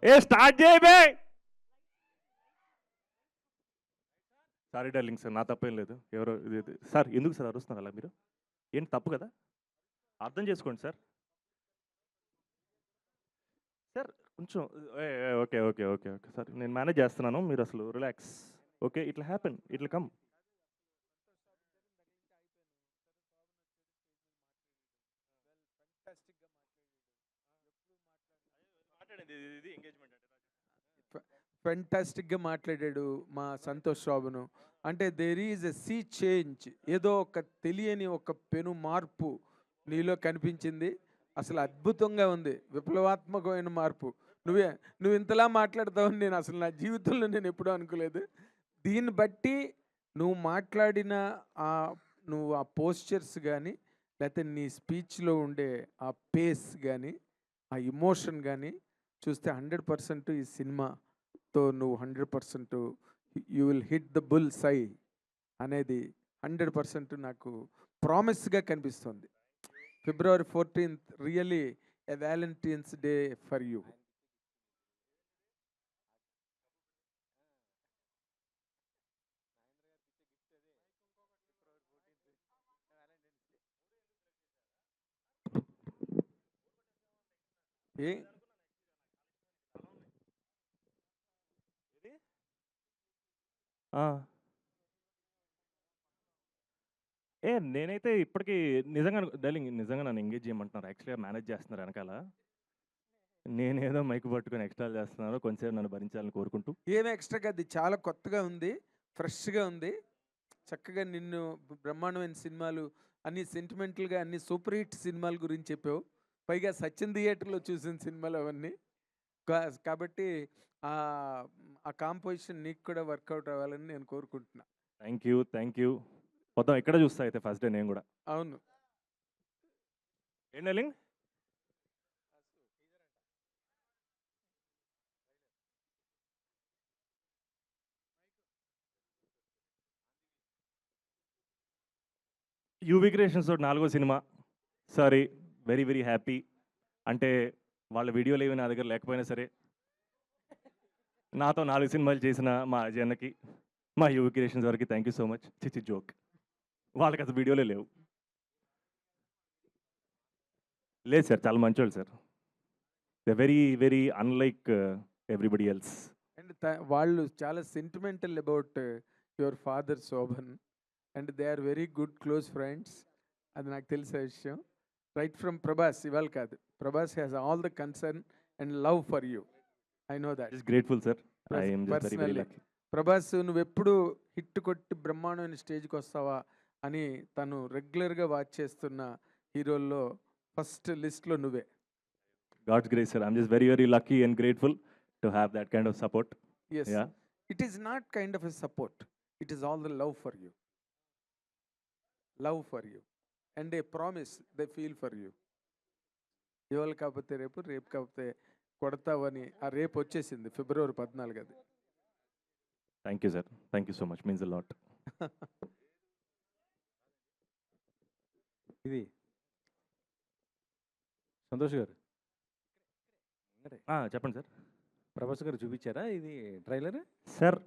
ఏ start చేయబే. Sorry darling sir, నా తప్పేం లేదు. ఎవరో సార్, ఎందుకు సార్ అరుస్తున్నారు అలా మీరు? ఏంటి తప్పు కదా? అర్థం చేసుకోండి సార్. సార్ కొంచెం okay okay okay okay sir, నేను మేనేజ్ చేస్తున్నాను, మీరు అసలు రిలాక్స్. ఓకే, ఇట్లా హ్యాపెన్, ఇట్లా కమ్. ఫెంటాస్టిక్గా మాట్లాడాడు మా సంతోష్ శోభను. అంటే there is a sea change, ఏదో ఒక తెలియని ఒక పెను మార్పు నీలో కనిపించింది. అసలు అద్భుతంగా ఉంది, విప్లవాత్మకమైన మార్పు. నువ్వే నువ్వు ఇంతలా మాట్లాడతావని నేను అసలు నా జీవితంలో నేను ఎప్పుడూ అనుకోలేదు. దీన్ని బట్టి నువ్వు మాట్లాడిన ఆ నువ్వు ఆ పోస్చర్స్ కానీ, లేకపోతే నీ స్పీచ్లో ఉండే ఆ పేస్ కానీ, ఆ ఇమోషన్ కానీ చూస్తే 100% ఈ సినిమాతో నువ్వు 100% you will hit the bull's eye అనేది 100% నాకు ప్రామిస్గా కనిపిస్తుంది. February 14th really a valentine's day for you. ఏ ఆ. నేనైతే ఇప్పటికీ నిజంగా డార్లింగ్, నిజంగా నన్ను ఎంగేజ్ చేయమంటున్నారు. యాక్చువల్‌గా మేనేజ్ చేస్తున్నారు వెనకాల. నేనేదో మైక్ పట్టుకొని ఎక్స్ట్రాలు చేస్తున్నాను. కొంచెంసేపు నన్ను భరించాలని కోరుకుంటూ. ఏమి ఎక్స్ట్రాగా, అది చాలా కొత్తగా ఉంది, ఫ్రెష్గా ఉంది. చక్కగా నిన్ను బ్రహ్మాండమైన సినిమాలు అన్ని సెంటిమెంటల్గా అన్ని సూపర్ హిట్ సినిమాల గురించి చెప్పావు. పైగా సచిన్ థియేటర్లో చూసిన సినిమాలు అవన్నీ. కాబట్టి ఆ ఆ కాంపోజిషన్ నీకు కూడా వర్కౌట్ అవ్వాలని నేను కోరుకుంటున్నా. Thank you, thank you. మొత్తం ఇక్కడ చూస్తా అయితే ఫస్ట్ డే నేను కూడా. అవును. ఏం డార్లింగ్? యూవీ క్రియేషన్స్ తోటి 4వ cinema. Sorry, very very happy. అంటే వాళ్ళ వీడియోలు ఏవి నా దగ్గర లేకపోయినా సరే, నాతో 4 సినిమాలు చేసిన మా అజయ్ అన్నకి, మా యూవీ క్రియేషన్స్ వారికి థ్యాంక్ యూ సో మచ్. చిచి జోక్, వాళ్ళకి అసలు వీడియోలే లేవు. లేదు సార్, చాలా మంచోళ్ళు sir. They very very unlike everybody else. And వాళ్ళు చాలా sentimental about your father Sobhan, and they are very good close friends. అది నాకు తెలిసే విషయం. రైట్ ఫ్రమ్ ప్రభాస్, ఇవాళ కాదు, Prabhas has all the concern and love for you. I know that just grateful sir. I am just very very personally. Lucky. Prabhas నువ్వెప్పుడు hit కొట్టి బ్రహ్మాండమైన స్టేజ్కి వస్తావా అని తను రెగ్యులర్గా వాచ్ చేస్తున్న హీరోల్లో ఫస్ట్ లిస్ట్లో నువ్వే. God's grace, sir. I'm just very, very lucky and grateful to have that kind of support. Yes, Yeah. It is not kind of a support, it is all the love for you. Love for you and a promise they feel for you. ఇవాళ కాకపోతే రేపు, రేపు కాకపోతే కొడతావని ఆ రేపు వచ్చేసింది, February 14 అది. Thank you, sir. Thank you so much. Means a lot. ఇది సంతోష్ గారు, చెప్పండి సార్. ప్రభాస్ గారు చూపించారా ఇది ట్రైలర్? సార్,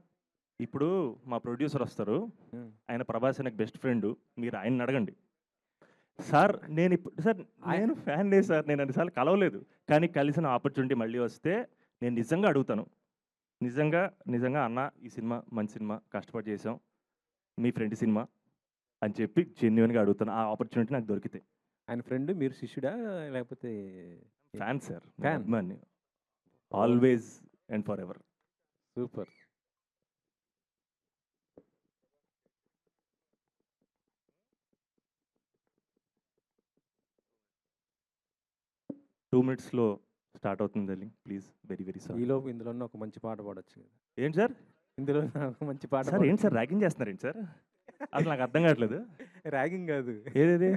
ఇప్పుడు మా ప్రొడ్యూసర్ వస్తారు. ఆయన ప్రభాస్ నాకు బెస్ట్ ఫ్రెండ్. మీరు ఆయన్ని అడగండి. సార్ నేను సార్ నేను ఫ్యాన్ లేదు సార్. నేను అన్నిసార్లు కలవలేదు, కానీ కలిసిన ఆపర్చునిటీ మళ్ళీ వస్తే నేను నిజంగా అడుగుతాను. నిజంగా నిజంగా అన్న, ఈ సినిమా మంచి సినిమా, కష్టపడి చేసాం, మీ ఫ్రెండ్ సినిమా అని చెప్పి జెన్యున్గా అడుగుతాను. ఆ ఆపర్చునిటీ నాకు దొరికితే. ఆయన ఫ్రెండ్, మీరు శిష్యుడా లేకపోతే? Fan sir, Fan. అభిమాని, ఆల్వేస్ అండ్ ఫర్ ఎవర్. సూపర్. 2 minutesలో స్టార్ట్ అవుతుంది darling, please. Very very sorry. ఈలోపు ఇందులో ఒక మంచి పాట పాడొచ్చు కదా. ఏంటి సార్? ఇందులో ఒక మంచి పాట సార్ ఏంటి సార్ ర్యాగింగ్ చేస్తున్నారు ఏంటి సార్? అసలు నాకు అర్థం కావట్లేదు. ర్యాగింగ్ కాదు, ఏదేది?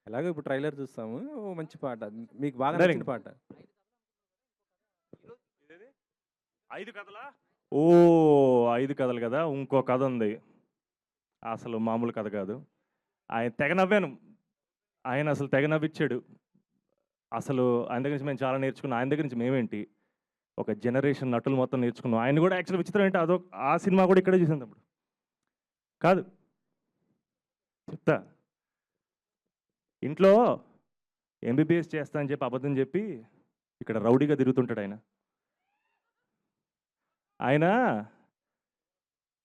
ఎలాగో ఇప్పుడు ట్రైలర్ చూస్తాము, ఓ మంచి పాట మీకు బాగా Darling. నచ్చిన పాట. 5 కథలా? ఓ 5 కథలు కదా. ఇంకో కథ ఉంది, అసలు మామూలు కథ కాదు. ఆయన తెగ నవ్వాను, ఆయన అసలు తెగ నవ్విచ్చాడు. అసలు ఆయన దగ్గర నుంచి మేము చాలా నేర్చుకున్నాం. ఆయన దగ్గర నుంచి మేమేంటి, ఒక జనరేషన్ నటులు మొత్తం నేర్చుకున్నాం. ఆయన కూడా యాక్చువల్ విచిత్రం ఏంటి, ఆ సినిమా కూడా ఇక్కడే చూసాను తప్పుడు. కాదు చెప్తా, ఇంట్లో ఎంబీబీఎస్ చేస్తా అని చెప్పి అబద్ధం చెప్పి ఇక్కడ రౌడీగా తిరుగుతుంటాడు ఆయన. ఆయన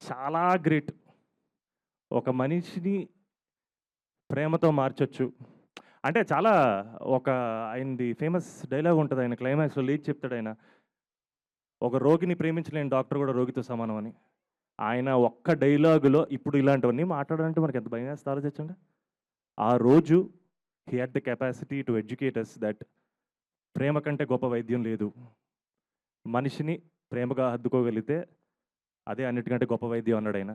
చాలా గ్రేట్. ఒక మనిషిని ప్రేమతో మార్చొచ్చు అంటే చాలా ఆయనది ఫేమస్ డైలాగ్ ఉంటుంది, ఆయన క్లైమాక్స్లో లేచి చెప్తాడు ఆయన, ఒక రోగిని ప్రేమించలేని డాక్టర్ కూడా రోగితో సమానం అని. ఆయన ఒక్క డైలాగులో ఇప్పుడు ఇలాంటివన్నీ మాట్లాడాలంటే మనకి ఎంత భయం వేస్తే ఆలోచించండి. ఆ రోజు he had the capacity to educate us that ప్రేమ కంటే గొప్ప వైద్యం లేదు, మనిషిని ప్రేమగా హద్దుకోగలిగితే అదే అన్నిటికంటే గొప్ప వైద్యం అన్నాడు ఆయన.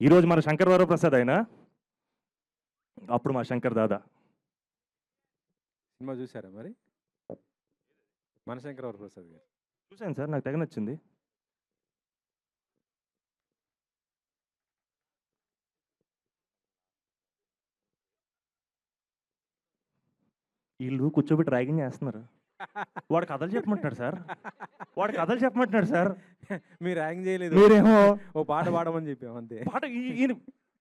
ఈరోజు మన శంకర్ వరప్రసాద్ ఆయన, అప్పుడు మా శంకర్ దాదా. సినిమా చూసారా మరి? మనశంకర్ వరప్రసాద్ గారు చూశాను సార్, నాకు తెగ నచ్చింది. వీళ్ళు కూర్చోబెట్టి ర్యాగింగ్ చేస్తున్నారు. వాడు కథలు చెప్పమంటున్నాడు సార్. మీరు ర్యాంక్ చేయలేదు, మీరేమో ఓ పాట పాడమని చెప్పాము అంతే. ఈయన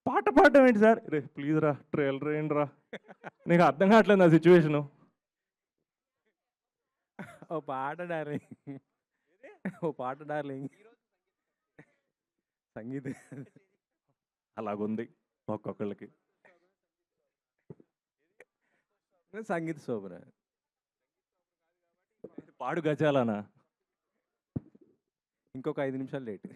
పాట పాడడం ఏంటి సార్? రే ప్లీజ్ రా, ట్రైలర్ ఏంటి రా, నీకు అర్థం కావట్లేదు నా సిచ్యువేషను. ఓ పాట డార్లింగ్, సంగీత అలాగుంది ఒక్కొక్కళ్ళకి. సంగీత శోభన పాడు గజాలనా? ఇంకొక 5 నిమిషాలు లేట్.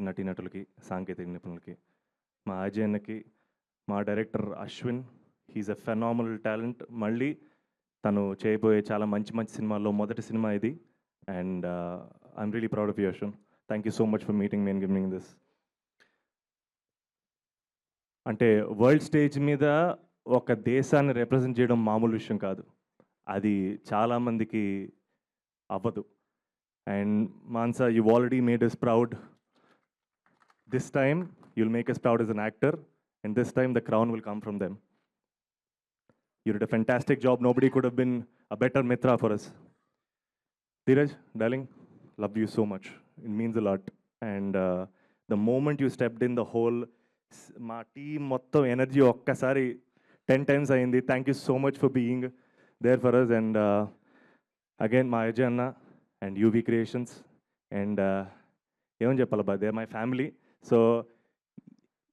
నటీనటులకి, సాంకేతిక నిపుణులకి, మా అజయ్ అన్నకి, మా డైరెక్టర్ అశ్విన్, హీఈస్ ఎ ఫెనామినల్ టాలెంట్. మళ్ళీ తను చేయబోయే చాలా మంచి మంచి సినిమాల్లో మొదటి సినిమా ఇది. And I'm really proud of you Ashwin. Thank you so much for meeting me and giving this. అంటే వరల్డ్ స్టేజ్ మీద ఒక దేశాన్ని రిప్రజెంట్ చేయడం మామూలు విషయం కాదు, అది చాలామందికి అవ్వదు. And Mansa, you already made us proud. This time you'll make us proud as an actor, and this time the crown will come from them. You did a fantastic job. Nobody could have been a better mitra for us. Dheeraj, darling, love you so much. It means a lot. And the moment you stepped in, the whole మా team మొత్తం energy ఒక్కసారి 10 times అయింది. Thank you so much for being there for us. And again మా అజయ్ అన్న and UV creations, and ఏమని చెప్పాలి, they my family. So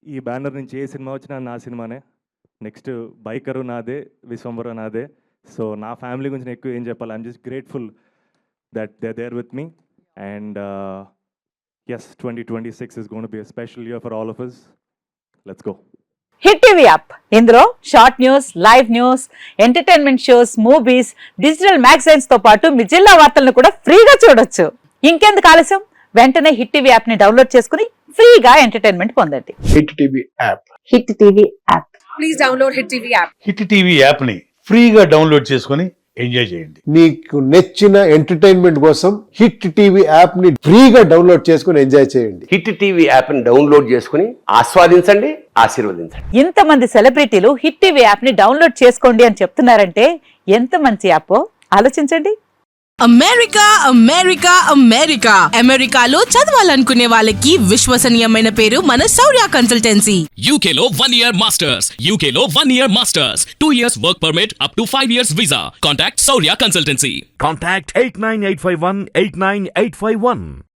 ఈ banner నుంచి ఏ సినిమా వచ్చినా నా సినిమానే. నెక్స్ట్ బైకరు నాదే, విశ్వంబర నాదే. సో నా ఫ్యామిలీ గురించి నేను ఎక్కువ ఏం చెప్పాలి. I'm just grateful that they there with me. And yes, 2026 is going to be a special year for all of us. Let's go. Hit TV app, ఇందులో short news, live news, entertainment shows, movies, digital magazines తో పాటు మీ జిల్లా వార్తలను కూడా ఫ్రీగా చూడొచ్చు. ఇంకెందుకు ఆలస్యం, వెంటనే హిట్ టీవీ యాప్ ని డౌన్లోడ్ చేసుకుని ఫ్రీగా ఎంటర్టైన్మెంట్ పొందండి. Hit TV app, hit TV app, please download hit TV app. Hit TV app ని ఫ్రీగా డౌన్లోడ్ చేసుకొని ఎంజాయ్ చేయండి. మీకు నచ్చిన ఎంటర్టైన్మెంట్ కోసం హిట్ టీవీ యాప్ ని ఫ్రీగా డౌన్లోడ్ చేసుకుని ఎంజాయ్ చేయండి. హిట్ టీవీ యాప్ ని డౌన్లోడ్ చేసుకుని ఆస్వాదించండి, ఆశీర్వదించండి. ఇంతమంది సెలబ్రిటీలు హిట్ టీవీ యాప్ ని డౌన్లోడ్ చేసుకోండి అని చెప్తున్నారంటే ఎంత మంచి యాప్ ఆలోచించండి. అమెరికా అమెరికా అమెరికా అమెరికాలో చదవాలనుకునే వాళ్ళకి విశ్వసనీయమైన పేరు మన శౌర్య కన్సల్టెన్సీ. UK లో 1 year masters, UK లో 1 year masters, 2 years work permit up to 5 years visa. Contact Saurya Consultancy. Contact 89851 89851.